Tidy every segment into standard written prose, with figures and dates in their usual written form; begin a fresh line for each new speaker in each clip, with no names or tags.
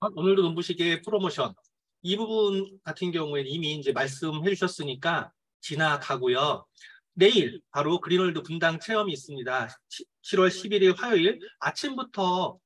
오늘도 눈부시게 프로모션. 이 부분 같은 경우에는 이미 이제 말씀해 주셨으니까 지나가고요. 내일 바로 그린월드 분당 체험이 있습니다. 7월 11일 화요일 아침부터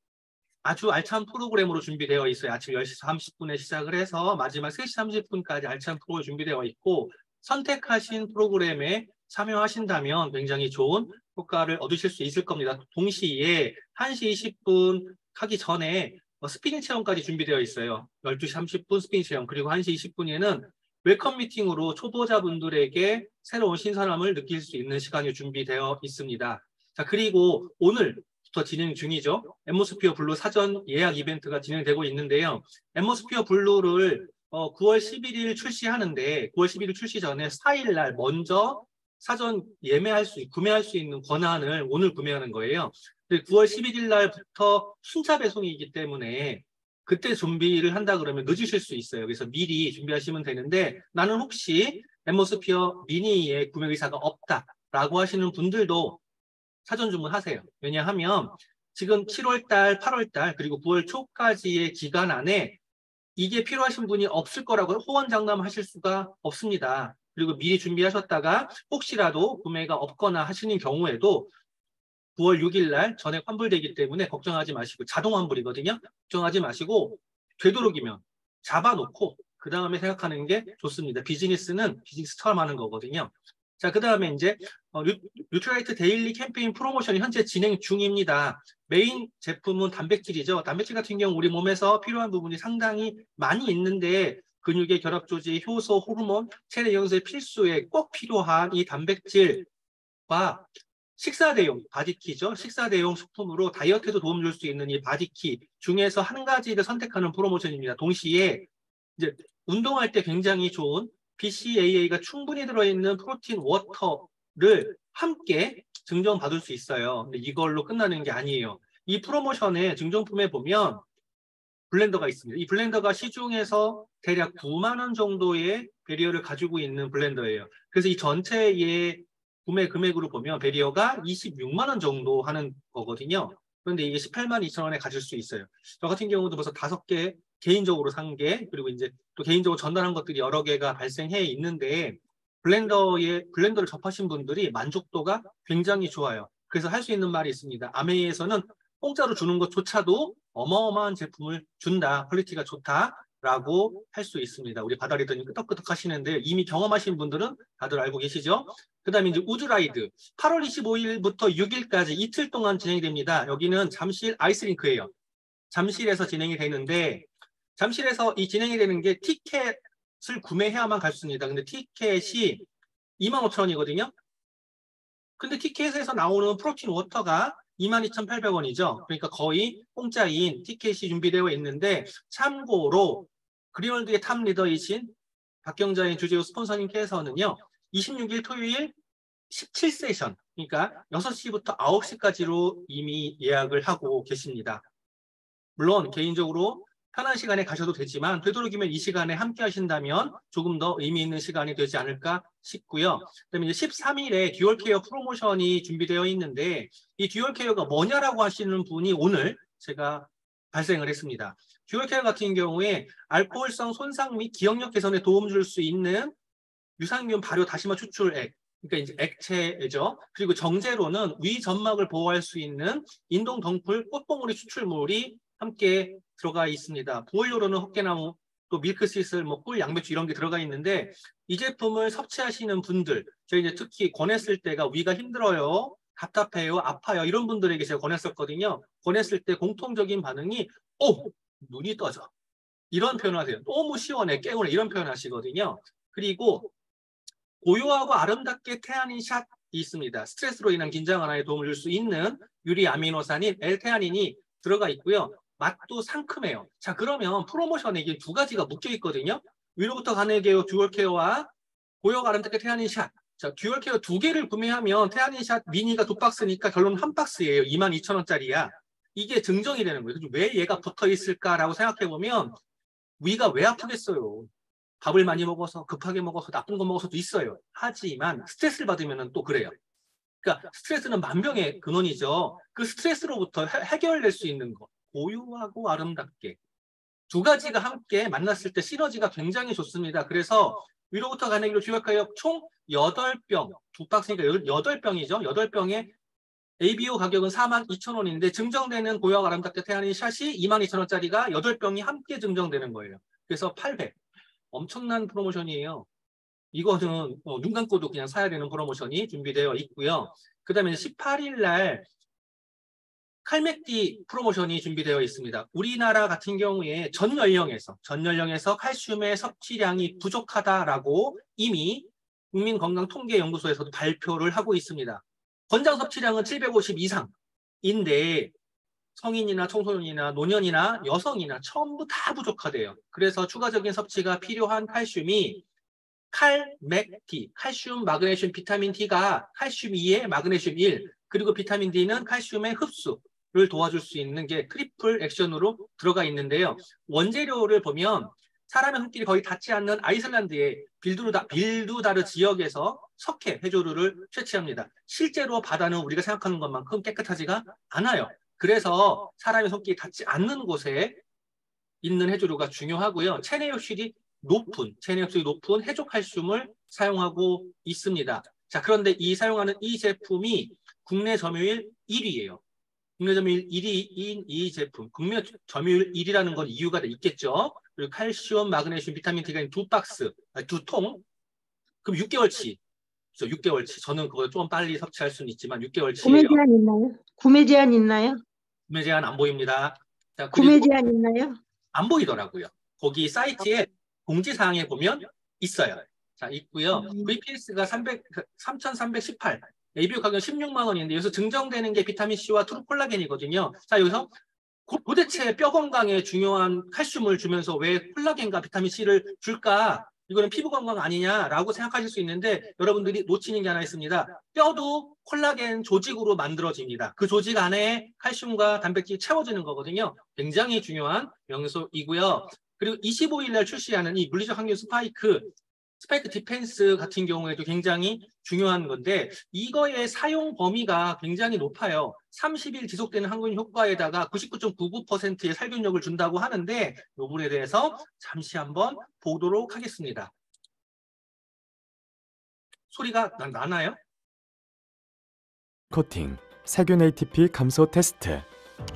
아주 알찬 프로그램으로 준비되어 있어요. 아침 10시 30분에 시작을 해서 마지막 3시 30분까지 알찬 프로그램이 준비되어 있고, 선택하신 프로그램에 참여하신다면 굉장히 좋은 효과를 얻으실 수 있을 겁니다. 동시에 1시 20분 하기 전에 스피닝 체험까지 준비되어 있어요. 12시 30분 스피닝 체험, 그리고 1시 20분에는 웰컴 미팅으로 초보자분들에게 새로운 신선함을 느낄 수 있는 시간이 준비되어 있습니다. 자, 그리고 오늘부터 진행 중이죠. 앰모스피어 블루 사전 예약 이벤트가 진행되고 있는데요. 앰모스피어 블루를 9월 11일 출시하는데 9월 11일 출시 전에 4일 날 먼저 사전 구매할 수 있는 권한을 오늘 구매하는 거예요. 9월 11일 날부터 순차 배송이기 때문에 그때 준비를 한다 그러면 늦으실 수 있어요. 그래서 미리 준비하시면 되는데, 나는 혹시 앰모스피어 미니의 구매 의사가 없다라고 하시는 분들도 사전 주문하세요. 왜냐하면 지금 7월 달, 8월 달, 그리고 9월 초까지의 기간 안에 이게 필요하신 분이 없을 거라고 호언장담하실 수가 없습니다. 그리고 미리 준비하셨다가 혹시라도 구매가 없거나 하시는 경우에도 9월 6일 날 전액 환불되기 때문에 걱정하지 마시고, 자동 환불이거든요. 걱정하지 마시고 되도록이면 잡아놓고 그 다음에 생각하는 게 좋습니다. 비즈니스는 비즈니스처럼 하는 거거든요. 자, 그 다음에 이제 뉴트라이트 데일리 캠페인 프로모션이 현재 진행 중입니다. 메인 제품은 단백질이죠. 단백질 같은 경우 우리 몸에서 필요한 부분이 상당히 많이 있는데, 근육의 결합 조직, 효소, 호르몬, 체내 영양소의 필수에 꼭 필요한 이 단백질과 식사 대용 바디키죠. 식사 대용 식품으로 다이어트에도 도움 줄 수 있는 이 바디키 중에서 한 가지를 선택하는 프로모션입니다. 동시에 이제 운동할 때 굉장히 좋은 BCAA가 충분히 들어있는 프로틴 워터를 함께 증정받을 수 있어요. 근데 이걸로 끝나는 게 아니에요. 이 프로모션의 증정품에 보면 블렌더가 있습니다. 이 블렌더가 시중에서 대략 9만 원 정도의 배리어를 가지고 있는 블렌더예요. 그래서 이 전체의 구매 금액으로 보면 배리어가 26만 원 정도 하는 거거든요. 그런데 이게 18만 2천 원에 가질 수 있어요. 저 같은 경우도 벌써 5개 개인적으로 산 게, 그리고 이제 또 개인적으로 전달한 것들이 여러 개가 발생해 있는데, 블렌더를 접하신 분들이 만족도가 굉장히 좋아요. 그래서 할 수 있는 말이 있습니다. 아메이에서는 공짜로 주는 것조차도 어마어마한 제품을 준다, 퀄리티가 좋다라고 할 수 있습니다. 우리 바다리더님 끄덕끄덕 하시는데 이미 경험하신 분들은 다들 알고 계시죠? 그 다음에 이제 우드라이드 8월 25일부터 6일까지 이틀 동안 진행이 됩니다. 여기는 잠실 아이스링크예요. 잠실에서 진행이 되는데, 잠실에서 이 진행이 되는 게 티켓을 구매해야만 갈 수 있습니다. 근데 티켓이 25,000원이거든요. 근데 티켓에서 나오는 프로틴 워터가 22,800원이죠. 그러니까 거의 공짜인 티켓이 준비되어 있는데, 참고로 그린월드의 탑 리더이신 박경자인 주재호 스폰서님께서는요, 26일 토요일 17세션, 그러니까 6시부터 9시까지로 이미 예약을 하고 계십니다. 물론 개인적으로 편한 시간에 가셔도 되지만 되도록이면 이 시간에 함께 하신다면 조금 더 의미 있는 시간이 되지 않을까 싶고요. 그다음에 이제 13일에 듀얼 케어 프로모션이 준비되어 있는데, 이 듀얼 케어가 뭐냐라고 하시는 분이 오늘 제가 발생을 했습니다. 듀얼 케어 같은 경우에 알코올성 손상 및 기억력 개선에 도움 줄 수 있는 유산균 발효 다시마 추출액, 그러니까 이제 액체죠. 그리고 정제로는 위 점막을 보호할 수 있는 인동 덩굴 꽃봉오리 추출물이 함께 들어가 있습니다. 보일로로는 헛개나무, 또 밀크시슬, 꿀, 양배추 이런 게 들어가 있는데, 이 제품을 섭취하시는 분들, 저희 이제 특히 권했을 때가 위가 힘들어요, 답답해요, 아파요, 이런 분들에게 제가 권했었거든요. 권했을 때 공통적인 반응이 눈이 떠져, 이런 표현을 하세요. 너무 시원해, 깨우네, 이런 표현 하시거든요. 그리고 고요하고 아름답게 태아닌 샷이 있습니다. 스트레스로 인한 긴장 완화에 도움을 줄 수 있는 유리 아미노산인 L테아닌이 들어가 있고요. 맛도 상큼해요. 자, 그러면 프로모션에 이게 두 가지가 묶여 있거든요. 위로부터 가늘게요 듀얼 케어와 고요하고 아름답게 태아닌 샷. 자, 듀얼 케어 2개를 구매하면 태아닌 샷 미니가 2박스니까 결론 1박스예요. 22,000원짜리야. 이게 증정이 되는 거예요. 왜 얘가 붙어 있을까라고 생각해 보면, 위가 왜 아프겠어요? 밥을 많이 먹어서, 급하게 먹어서, 나쁜 거 먹어서도 있어요. 하지만 스트레스를 받으면 또 그래요. 그러니까 스트레스는 만병의 근원이죠. 그 스트레스로부터 해결될 수 있는 것, 고요하고 아름답게 두 가지가 함께 만났을 때 시너지가 굉장히 좋습니다. 그래서 위로부터 가내기로 주역하여 총 8병, 두 박스니까 8병이죠. 8병에 ABO 가격은 42,000원인데 증정되는 고요하고 아름답게 태어난 샷이 22,000원짜리가 8병이 함께 증정되는 거예요. 그래서 800. 엄청난 프로모션이에요. 이거는 눈 감고도 그냥 사야 되는 프로모션이 준비되어 있고요. 그 다음에 18일 날 칼맥디 프로모션이 준비되어 있습니다. 우리나라 같은 경우에 전 연령에서 칼슘의 섭취량이 부족하다라고 이미 국민건강통계연구소에서도 발표를 하고 있습니다. 권장 섭취량은 750 이상인데 성인이나 청소년이나 노년이나 여성이나 전부 다 부족하대요. 그래서 추가적인 섭취가 필요한 칼슘이 칼맥D, 칼슘, 마그네슘, 비타민 D가 칼슘 2에 마그네슘 1, 그리고 비타민 D는 칼슘의 흡수를 도와줄 수 있는 게 트리플 액션으로 들어가 있는데요. 원재료를 보면 사람의 손길이 거의 닿지 않는 아이슬란드의 빌두다르 지역에서 석회 해조류를 채취합니다. 실제로 바다는 우리가 생각하는 것만큼 깨끗하지가 않아요. 그래서 사람의 손길이 닿지 않는 곳에 있는 해조류가 중요하고요. 체내욕실이 높은 해조 칼슘을 사용하고 있습니다. 자, 그런데 사용하는 이 제품이 국내 점유율 1위예요. 국내 점유율 1위인 이 제품. 국내 점유율 1위라는 건 이유가 있겠죠. 그리고 칼슘, 마그네슘, 비타민 D가 두 박스, 두 통. 그럼 6개월치. 6개월치. 저는 그걸 좀 빨리 섭취할 수는 있지만 6개월치예요.
구매 제한 있나요? 구매 제한 있나요?
구매 제한 안 보입니다. 자,
구매 제한 있나요?
안 보이더라고요. 거기 사이트에 공지사항에 보면 있어요. 자, 있고요. VPS가 3,318, ABO 가격 16만 원인데 여기서 증정되는 게 비타민C와 트루콜라겐이거든요. 자, 여기서 도대체 뼈 건강에 중요한 칼슘을 주면서 왜 콜라겐과 비타민C를 줄까? 이거는 피부 건강 아니냐라고 생각하실 수 있는데 여러분들이 놓치는 게 하나 있습니다. 뼈도 콜라겐 조직으로 만들어집니다. 그 조직 안에 칼슘과 단백질이 채워지는 거거든요. 굉장히 중요한 영양소이고요. 그리고 25일 날 출시하는 이 물리적 항균 스파이크 디펜스 같은 경우에도 굉장히 중요한 건데 이거의 사용 범위가 굉장히 높아요. 30일 지속되는 항균 효과에다가 99.99%의 살균력을 준다고 하는데 이 부분에 대해서 잠시 한번 보도록 하겠습니다. 소리가 나나요?
코팅, 세균 ATP 감소 테스트.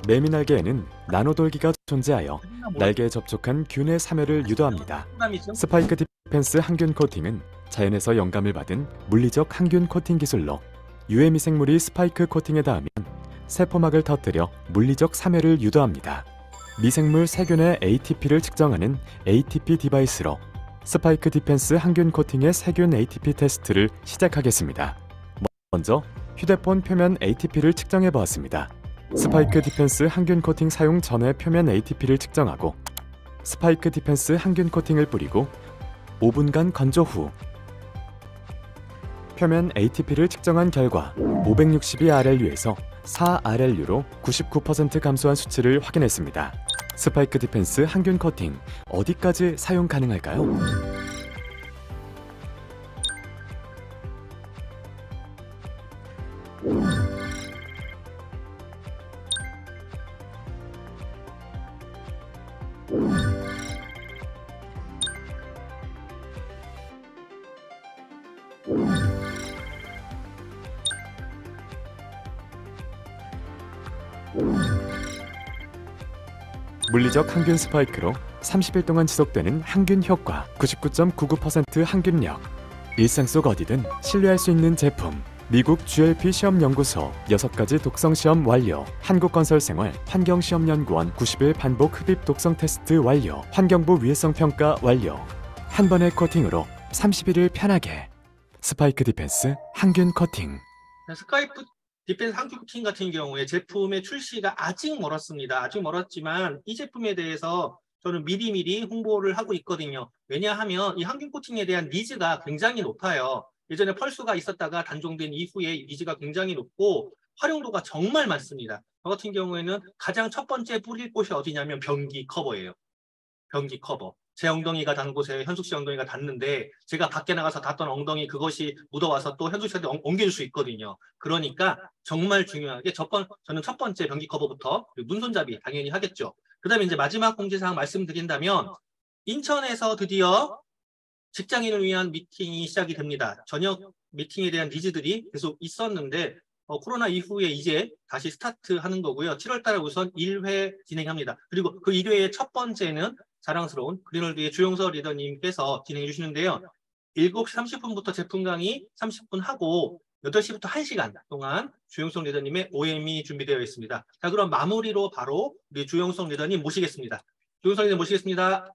매미 날개에는 나노돌기가 존재하여 날개에 접촉한 균의 사멸을 유도합니다. 스파이크 디펜스 항균 코팅은 자연에서 영감을 받은 물리적 항균 코팅 기술로 유해 미생물이 스파이크 코팅에 닿으면 세포막을 터뜨려 물리적 사멸을 유도합니다. 미생물 세균의 ATP를 측정하는 ATP 디바이스로 스파이크 디펜스 항균 코팅의 세균 ATP 테스트를 시작하겠습니다. 먼저 휴대폰 표면 ATP를 측정해 보았습니다. 스파이크 디펜스 항균 코팅 사용 전에 표면 ATP를 측정하고 스파이크 디펜스 항균 코팅을 뿌리고 5분간 건조 후 표면 ATP를 측정한 결과 562RLU에서 4RLU로 99% 감소한 수치를 확인했습니다. 스파이크 디펜스 항균 코팅 어디까지 사용 가능할까요? 물리적 항균 스파이크로 30일 동안 지속되는 항균 효과, 99.99% 항균력. 일상 속 어디든 신뢰할 수 있는 제품. 미국 GLP 시험연구소 6가지 독성 시험 완료. 한국건설생활 환경시험연구원 90일 반복 흡입 독성 테스트 완료. 환경부 위해성 평가 완료. 한 번의 코팅으로 31일 편하게. 스파이크 디펜스 항균 코팅.
스파이크 디펜스 항균 코팅 같은 경우에 제품의 출시가 아직 멀었습니다. 아직 멀었지만 이 제품에 대해서 저는 미리미리 홍보를 하고 있거든요. 왜냐하면 이 항균 코팅에 대한 니즈가 굉장히 높아요. 예전에 펄수가 있었다가 단종된 이후에 니즈가 굉장히 높고 활용도가 정말 많습니다. 저 같은 경우에는 가장 첫 번째 뿌릴 곳이 어디냐면 변기 커버예요. 변기 커버. 제 엉덩이가 닿는 곳에 현숙 씨 엉덩이가 닿는데 제가 밖에 나가서 닿던 엉덩이 그것이 묻어와서 또 현숙 씨한테 옮겨줄 수 있거든요. 그러니까 정말 중요하게 저는 첫 번째 변기 커버부터 눈손잡이 당연히 하겠죠. 그다음에 이제 마지막 공지사항 말씀드린다면 인천에서 드디어 직장인을 위한 미팅이 시작이 됩니다. 저녁 미팅에 대한 니즈들이 계속 있었는데 코로나 이후에 이제 다시 스타트하는 거고요. 7월 달에 우선 1회 진행합니다. 그리고 그 1회의 첫 번째는 자랑스러운 그린월드의 주용석 리더님께서 진행해 주시는데요. 7시 30분부터 제품 강의 30분 하고 8시부터 1시간 동안 주용석 리더님의 OM이 준비되어 있습니다. 자, 그럼 마무리로 바로 우리 주용석 리더님 모시겠습니다. 주용석 리더 모시겠습니다.